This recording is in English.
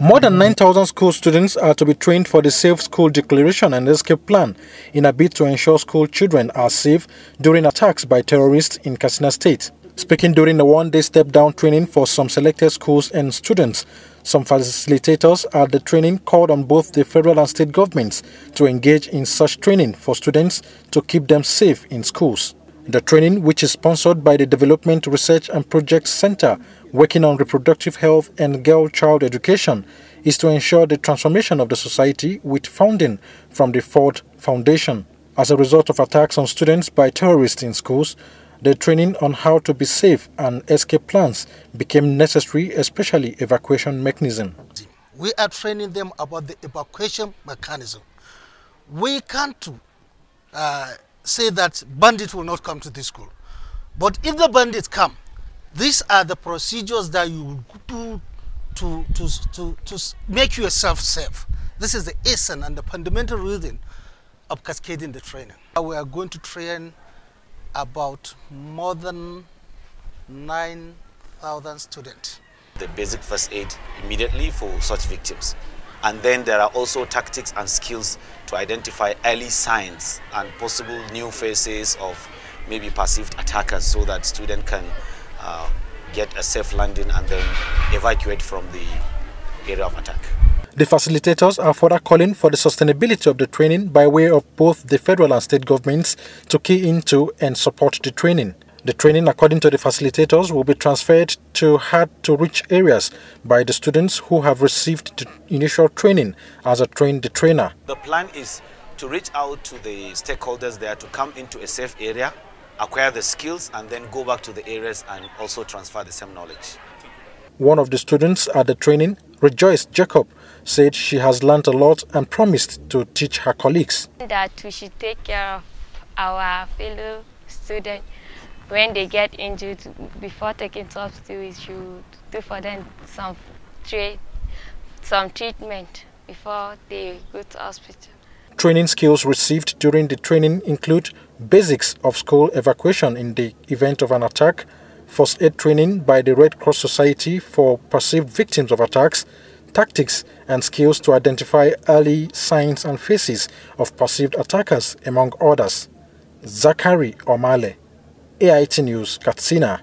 More than 9,000 school students are to be trained for the Safe School Declaration and Escape Plan in a bid to ensure school children are safe during attacks by terrorists in Katsina State. Speaking during the one-day step-down training for some selected schools and students, some facilitators at the training called on both the federal and state governments to engage in such training for students to keep them safe in schools. The training, which is sponsored by the Development Research and Projects Center working on reproductive health and girl-child education, is to ensure the transformation of the society with funding from the Ford Foundation. As a result of attacks on students by terrorists in schools, the training on how to be safe and escape plans became necessary, especially evacuation mechanism. We are training them about the evacuation mechanism. We can't say that bandits will not come to this school. But if the bandits come, these are the procedures that you do to make yourself safe. This is the essence and the fundamental reason of cascading the training. We are going to train about more than 9,000 students. The basic first aid immediately for such victims. And then there are also tactics and skills to identify early signs and possible new phases of maybe perceived attackers so that students can get a safe landing and then evacuate from the area of attack. The facilitators are further calling for the sustainability of the training by way of both the federal and state governments to key into and support the training. The training, according to the facilitators, will be transferred to hard-to-reach areas by the students who have received the initial training as a train-the-trainer. The plan is to reach out to the stakeholders there to come into a safe area, acquire the skills, and then go back to the areas and also transfer the same knowledge. One of the students at the training, Rejoice Jacob, said she has learned a lot and promised to teach her colleagues. That we should take care of our fellow students. When they get injured, before taking substitute, we should do for them some treatment before they go to hospital. Training skills received during the training include basics of school evacuation in the event of an attack, first aid training by the Red Cross Society for perceived victims of attacks, tactics and skills to identify early signs and phases of perceived attackers, among others. Zachary Omale, AIT News, Katsina.